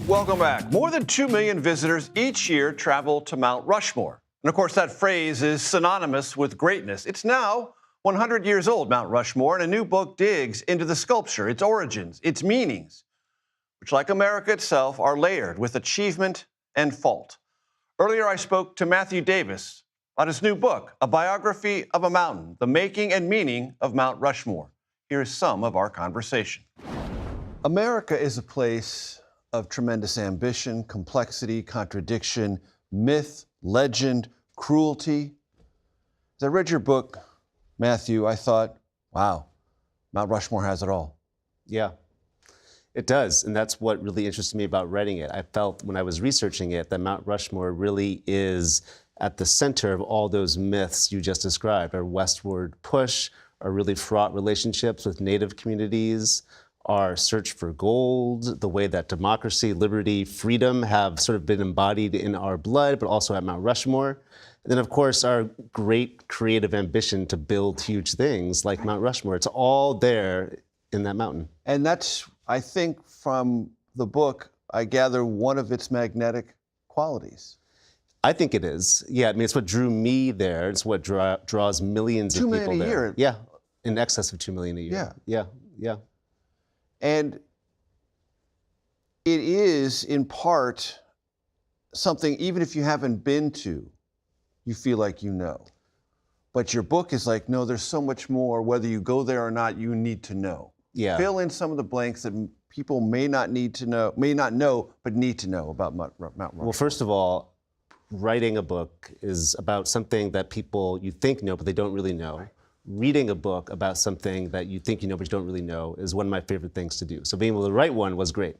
Welcome back. More than 2 million visitors each year travel to Mount Rushmore. And of course, that phrase is synonymous with greatness. It's now 100 years old, Mount Rushmore, and a new book digs into the sculpture, its origins, its meanings, which, like America itself, are layered with achievement and fault. Earlier, I spoke to Matthew Davis on his new book, A Biography of a Mountain, The Making and Meaning of Mount Rushmore. Here's some of our conversation. America is a place of tremendous ambition, complexity, contradiction, myth, legend, cruelty. As I read your book, Matthew, I thought, wow, Mount Rushmore has it all. Yeah, it does. And that's what really interested me about writing it. I felt when I was researching it that Mount Rushmore really is at the center of all those myths you just described, our westward push, our really fraught relationships with Native communities, our search for gold, the way that democracy, liberty, freedom have sort of been embodied in our blood, but also at Mount Rushmore. And then, of course, our great creative ambition to build huge things like Mount Rushmore. It's all there in that mountain. And that's, I think, from the book, I gather one of its magnetic qualities. I think it is. Yeah, I mean, it's what drew me there. It's what draws millions of people there. 2 million a year. Yeah, in excess of 2 million a year. Yeah. And it is, in part, something, even if you haven't been to, you feel like you know. But your book is like, no, there's so much more. Whether you go there or not, you need to know. Yeah. Fill in some of the blanks that people may not know, but need to know about Mount Rushmore. Well, first of all, writing a book is about something that people you think know, but they don't really know. Right. Reading a book about something that you think you know but you don't really know is one of my favorite things to do. So being able to write one was great.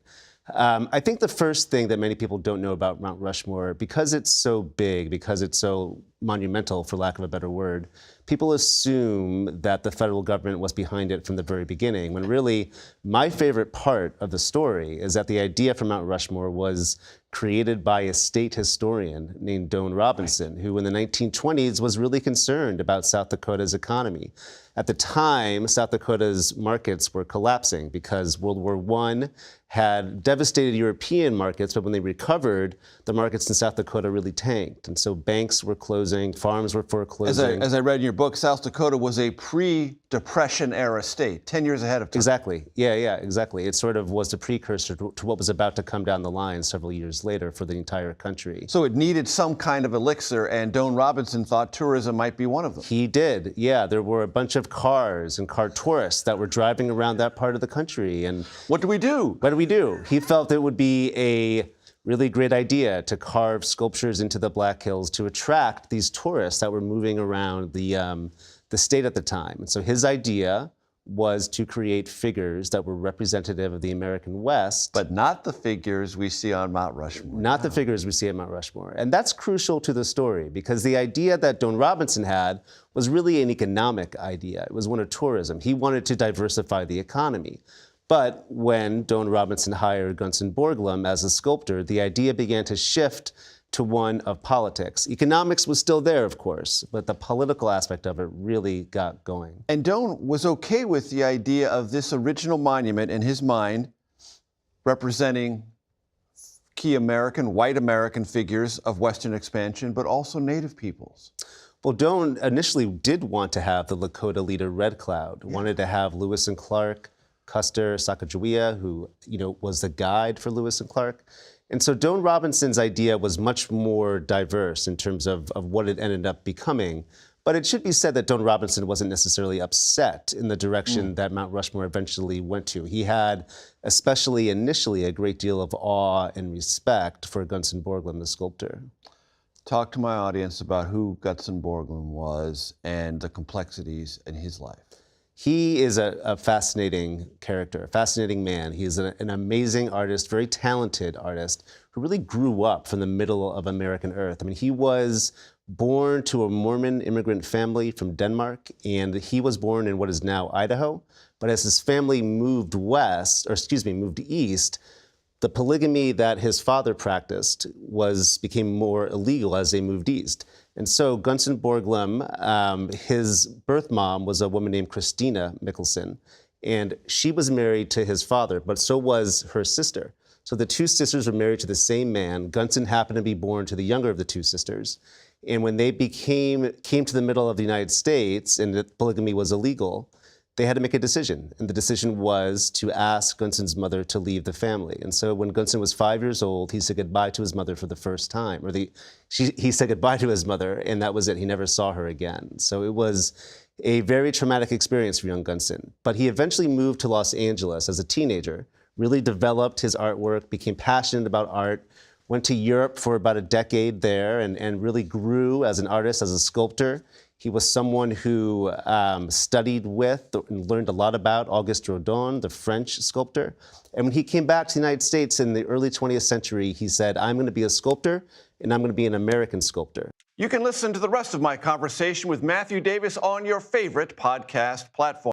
I think the first thing that many people don't know about Mount Rushmore, because it's so big, because it's so monumental, for lack of a better word, people assume that the federal government was behind it from the very beginning, when really my favorite part of the story is that the idea for Mount Rushmore was created by a state historian named Doane Robinson, who in the 1920s was really concerned about South Dakota's economy. At the time, South Dakota's markets were collapsing because World War I had devastated European markets, but when they recovered, the markets in South Dakota really tanked. And so banks were closing, farms were foreclosing. As I read in your book, South Dakota was a pre-Depression era state, 10 years ahead of time. Exactly. Yeah, exactly. It sort of was the precursor to what was about to come down the line several years later for the entire country. So it needed some kind of elixir, and Doane Robinson thought tourism might be one of them. He did, yeah. There were a bunch of cars and car tourists that were driving around that part of the country. And what do we do? He felt it would be a really great idea to carve sculptures into the Black Hills to attract these tourists that were moving around the state at the time. And so his idea was to create figures that were representative of the American West. But not the figures we see on Mount Rushmore. Not the figures we see at Mount Rushmore. And that's crucial to the story, because the idea that Doane Robinson had was really an economic idea. It was one of tourism. He wanted to diversify the economy. But when Doane Robinson hired Gutzon Borglum as a sculptor, the idea began to shift to one of politics. Economics was still there, of course, but the political aspect of it really got going. And Doane was okay with the idea of this original monument in his mind representing key white American figures of Western expansion, but also Native peoples. Well, Doane initially did want to have the Lakota leader Red Cloud, wanted to have Lewis and Clark, Custer, Sacagawea, who was the guide for Lewis and Clark. And so Doane Robinson's idea was much more diverse in terms of what it ended up becoming. But it should be said that Doane Robinson wasn't necessarily upset in the direction that Mount Rushmore eventually went to. He had, especially initially, a great deal of awe and respect for Gutzon Borglum, the sculptor. Talk to my audience about who Gutzon Borglum was and the complexities in his life. He is a fascinating character, a fascinating man. He is an amazing artist, very talented artist, who really grew up from the middle of American Earth. I mean, he was born to a Mormon immigrant family from Denmark, and he was born in what is now Idaho. But as his family moved east, the polygamy that his father practiced became more illegal as they moved east. And so Gutzon Borglum, his birth mom was a woman named Christina Mickelson, and she was married to his father, but so was her sister. So the two sisters were married to the same man. Gutzon happened to be born to the younger of the two sisters. And when they came to the middle of the United States and that polygamy was illegal, they had to make a decision. And the decision was to ask Gutzon's mother to leave the family. And so when Gutzon was 5 years old, he said goodbye to his mother for the first time. He said goodbye to his mother, and that was it. He never saw her again. So it was a very traumatic experience for young Gutzon. But he eventually moved to Los Angeles as a teenager, really developed his artwork, became passionate about art, went to Europe for about a decade there, and really grew as an artist, as a sculptor. He was someone who studied with and learned a lot about Auguste Rodin, the French sculptor. And when he came back to the United States in the early 20th century, he said, I'm going to be a sculptor, and I'm going to be an American sculptor. You can listen to the rest of my conversation with Matthew Davis on your favorite podcast platform.